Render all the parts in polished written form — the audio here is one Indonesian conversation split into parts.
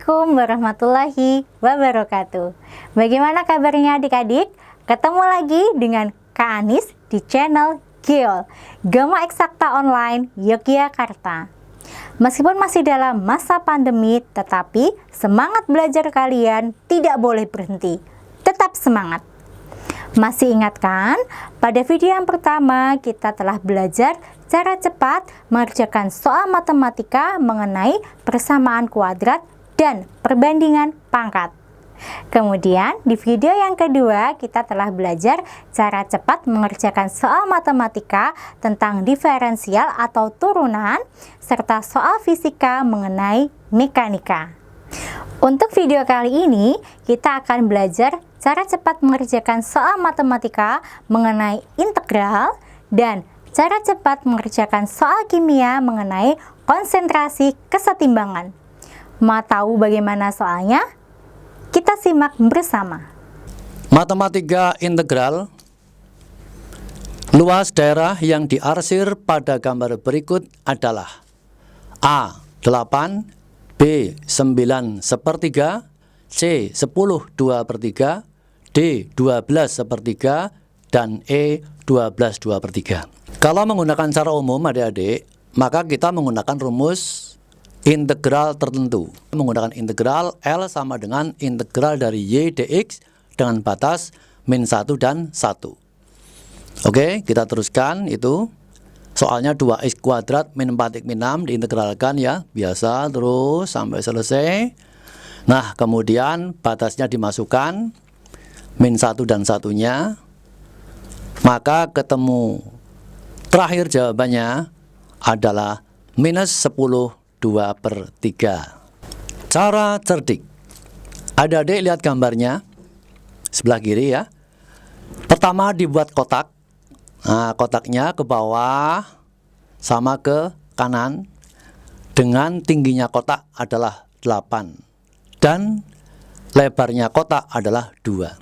Assalamualaikum warahmatullahi wabarakatuh. Bagaimana kabarnya adik-adik? Ketemu lagi dengan Kak Anis di channel GEOL, Gama Eksakta Online Yogyakarta. Meskipun masih dalam masa pandemi, tetapi semangat belajar kalian tidak boleh berhenti. Tetap semangat. Masih ingat kan? Pada video yang pertama kita telah belajar cara cepat mengerjakan soal matematika mengenai persamaan kuadrat dan perbandingan pangkat. Kemudian di video yang kedua kita telah belajar cara cepat mengerjakan soal matematika tentang diferensial atau turunan serta soal fisika mengenai mekanika. Untuk video kali ini kita akan belajar cara cepat mengerjakan soal matematika mengenai integral dan cara cepat mengerjakan soal kimia mengenai konsentrasi kesetimbangan. Mau tahu bagaimana soalnya? Kita simak bersama. Matematika integral. Luas daerah yang diarsir pada gambar berikut adalah A. 8, B. 9/3, C. 10/2/3, D. 12/3, dan E. 12/2/3. Kalau menggunakan cara umum adik-adik, maka kita menggunakan rumus integral tertentu. Menggunakan integral L sama dengan integral dari Y dx dengan batas min 1 dan 1. Oke, kita teruskan itu. Soalnya 2x kuadrat min 4x min 6 diintegralkan ya, biasa terus sampai selesai. Nah, kemudian batasnya dimasukkan min 1 dan 1-nya. Maka ketemu terakhir jawabannya adalah minus 10/2/3. Cara cerdik. Adik-adik lihat gambarnya sebelah kiri ya. Pertama dibuat kotak. Nah, kotaknya ke bawah sama ke kanan dengan tingginya kotak adalah 8 dan lebarnya kotak adalah 2.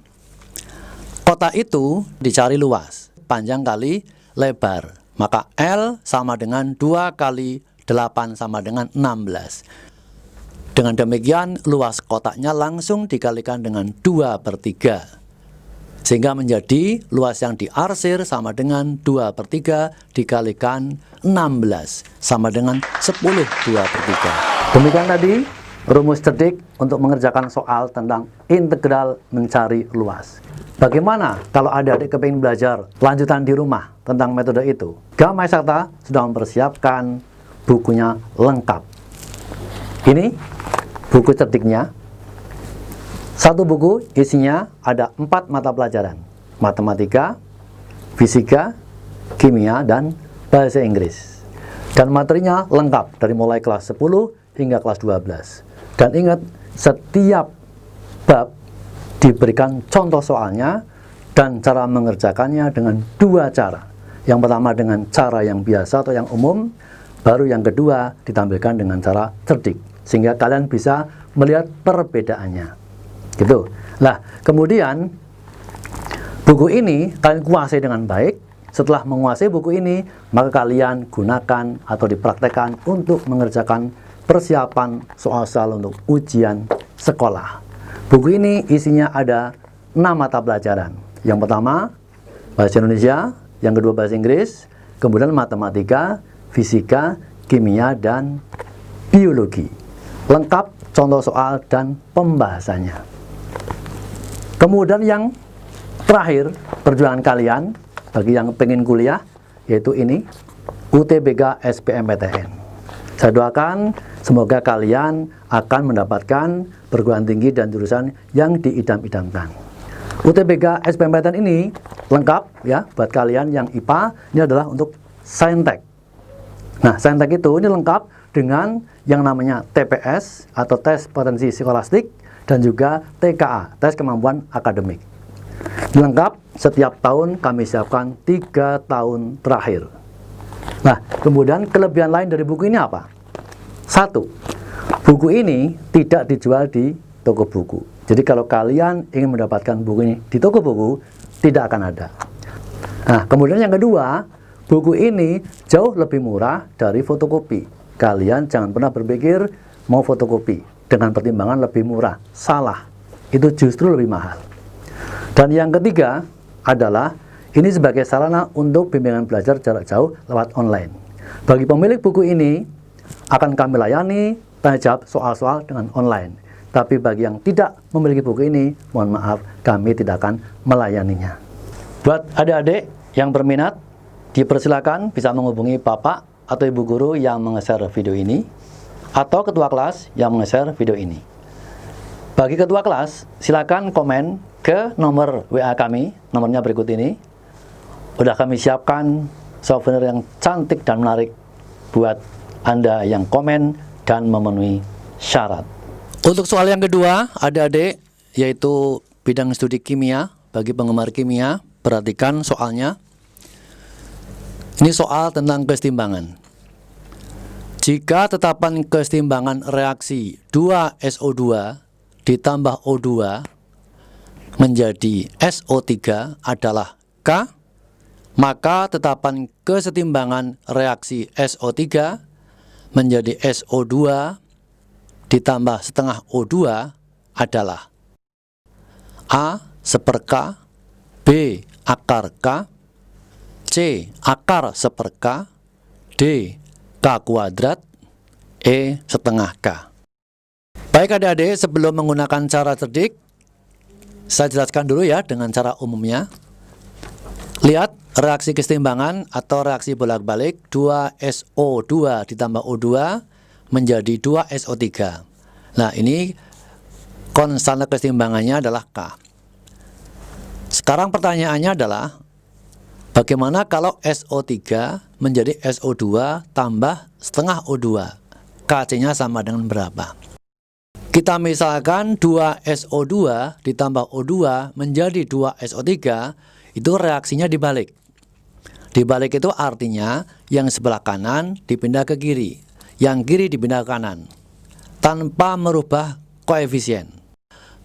Kotak itu dicari luas, panjang kali lebar. Maka L sama dengan 2 kali 8 sama dengan 16. Dengan demikian luas kotaknya langsung dikalikan dengan 2/3. Sehingga menjadi luas yang diarsir sama dengan 2/3 dikalikan 16 sama dengan 10/2/3. Demikian tadi rumus cerdik untuk mengerjakan soal tentang integral mencari luas. Bagaimana kalau adik-adik kepingin belajar lanjutan di rumah tentang metode itu? Gama Eksakta sudah mempersiapkan bukunya lengkap. Ini buku cerdiknya. Satu buku isinya ada 4 mata pelajaran: matematika, fisika, kimia, dan bahasa Inggris. Dan materinya lengkap dari mulai kelas 10 hingga kelas 12. Dan ingat, setiap bab diberikan contoh soalnya dan cara mengerjakannya dengan 2 cara. Yang pertama dengan cara yang biasa atau yang umum, baru yang kedua ditampilkan dengan cara cerdik, sehingga kalian bisa melihat perbedaannya. Gitu. Nah, kemudian buku ini kalian kuasai dengan baik. Setelah menguasai buku ini, maka kalian gunakan atau dipraktekkan untuk mengerjakan persiapan soal-soal untuk ujian sekolah. Buku ini isinya ada 6 mata pelajaran. Yang pertama bahasa Indonesia, yang kedua bahasa Inggris, kemudian matematika, fisika, kimia, dan biologi. Lengkap contoh soal dan pembahasannya. Kemudian yang terakhir, perjuangan kalian bagi yang pengen kuliah, yaitu ini, UTBK SBMPTN. Saya doakan semoga kalian akan mendapatkan perguruan tinggi dan jurusan yang diidam-idamkan. UTBK SBMPTN ini lengkap ya buat kalian yang IPA. Ini adalah untuk Saintek. Nah, Saintek itu ini lengkap dengan yang namanya TPS atau tes potensi skolastik dan juga TKA, tes kemampuan akademik. Lengkap, setiap tahun kami siapkan 3 tahun terakhir. Nah, kemudian kelebihan lain dari buku ini apa? 1, buku ini tidak dijual di toko buku. Jadi kalau kalian ingin mendapatkan buku ini di toko buku, tidak akan ada. Nah, kemudian yang kedua, buku ini jauh lebih murah dari fotokopi. Kalian jangan pernah berpikir mau fotokopi. dengan pertimbangan lebih murah. Salah, itu justru lebih mahal. Dan yang ketiga adalah ini sebagai sarana untuk bimbingan belajar jarak jauh lewat online. Bagi pemilik buku ini akan kami layani tanya jawab soal-soal dengan online. Tapi bagi yang tidak memiliki buku ini, mohon maaf, kami tidak akan melayaninya. Buat adik-adik yang berminat, dipersilakan bisa menghubungi Bapak atau Ibu guru yang nge-share video ini, atau ketua kelas yang nge-share video ini. Bagi ketua kelas, silakan komen ke nomor WA kami, nomornya berikut ini. Udah kami siapkan souvenir yang cantik dan menarik buat Anda yang komen dan memenuhi syarat. Untuk soal yang kedua, adik-adik, yaitu bidang studi kimia. Bagi penggemar kimia, perhatikan soalnya. Ini soal tentang kesetimbangan. Jika tetapan kesetimbangan reaksi 2SO2 ditambah O2 menjadi SO3 adalah K, maka tetapan kesetimbangan reaksi SO3 menjadi SO2 ditambah setengah O2 adalah A seper K, B akar K, C akar seper K, D K kuadrat, E setengah K. Baik adik-adik, sebelum menggunakan cara cerdik, saya jelaskan dulu ya dengan cara umumnya. Lihat reaksi kesetimbangan atau reaksi bolak-balik 2SO2 ditambah O2 menjadi 2SO3. Nah, ini konstan kesetimbangannya adalah K. Sekarang pertanyaannya adalah bagaimana kalau SO3 menjadi SO2 tambah setengah O2? Kc-nya sama dengan berapa? Kita misalkan 2SO2 ditambah O2 menjadi 2SO3, itu reaksinya dibalik. Dibalik itu artinya yang sebelah kanan dipindah ke kiri, yang kiri dipindah ke kanan, tanpa merubah koefisien.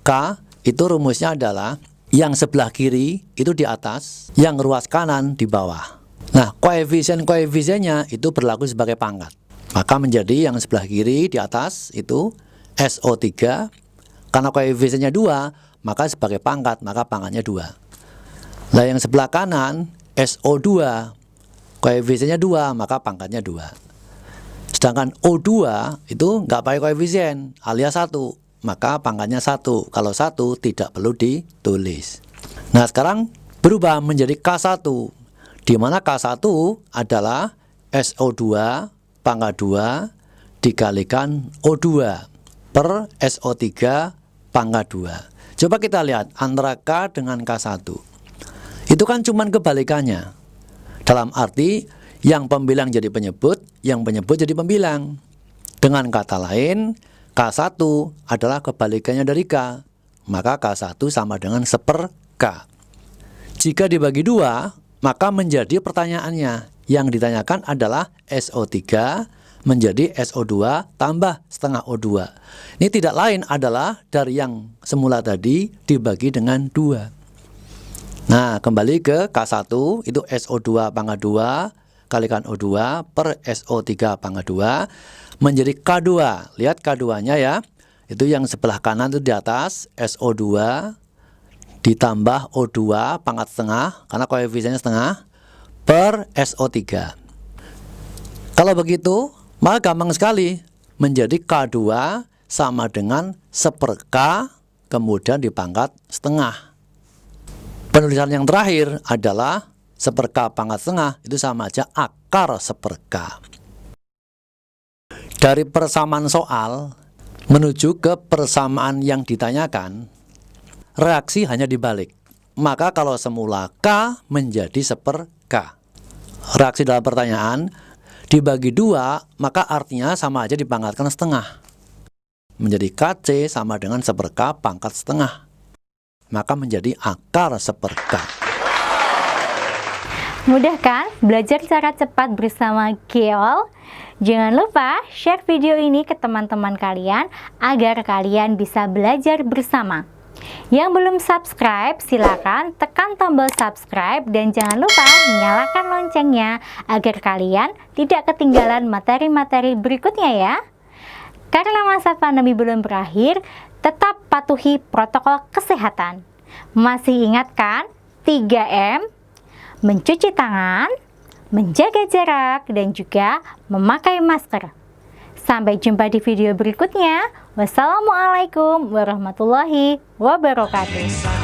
K itu rumusnya adalah yang sebelah kiri itu di atas, yang ruas kanan di bawah. Nah, koefisien-koefisiennya itu berlaku sebagai pangkat. Maka menjadi yang sebelah kiri di atas itu SO3, karena koefisiennya 2, maka sebagai pangkat, maka pangkatnya 2. Nah, yang sebelah kanan SO2, koefisiennya 2, maka pangkatnya 2. Sedangkan O2 itu nggak pakai koefisien, alias 1, maka pangkatnya 1. Kalau 1 tidak perlu ditulis. Nah, sekarang berubah menjadi K1, di mana K1 adalah SO2 pangkat 2 dikalikan O2 per SO3 pangkat 2. Coba kita lihat antara K dengan K1. Itu kan cuman kebalikannya. Dalam arti yang pembilang jadi penyebut, yang penyebut jadi pembilang. Dengan kata lain, K1 adalah kebalikannya dari K. Maka K1 sama dengan seper K. Jika dibagi 2, maka menjadi pertanyaannya. Yang ditanyakan adalah SO3 menjadi SO2 tambah setengah O2. Ini tidak lain adalah dari yang semula tadi dibagi dengan 2. Nah, kembali ke K1 itu SO2 pangkat 2 kalikan O2 per SO3 pangkat 2 menjadi K2. Lihat K2-nya ya. Itu yang sebelah kanan itu di atas SO2 ditambah O2 pangkat setengah karena koefisiennya setengah per SO3. Kalau begitu, maka gampang sekali menjadi K2 sama dengan seper K kemudian dipangkat setengah. Penulisan yang terakhir adalah seper K pangkat setengah itu sama aja akar seper K. Dari persamaan soal menuju ke persamaan yang ditanyakan, reaksi hanya dibalik. Maka kalau semula K menjadi seper K. Reaksi dalam pertanyaan dibagi 2, maka artinya sama aja dipangkatkan setengah. Menjadi KC sama dengan seper K pangkat setengah. Maka menjadi akar seper K. Mudah kan belajar secara cepat bersama Geol? Jangan lupa share video ini ke teman-teman kalian agar kalian bisa belajar bersama. Yang belum subscribe, silakan tekan tombol subscribe dan jangan lupa nyalakan loncengnya agar kalian tidak ketinggalan materi-materi berikutnya ya. Karena masa pandemi belum berakhir, tetap patuhi protokol kesehatan. Masih ingat kan? 3M, mencuci tangan, menjaga jarak, dan juga memakai masker. Sampai jumpa di video berikutnya. Wassalamualaikum warahmatullahi wabarakatuh.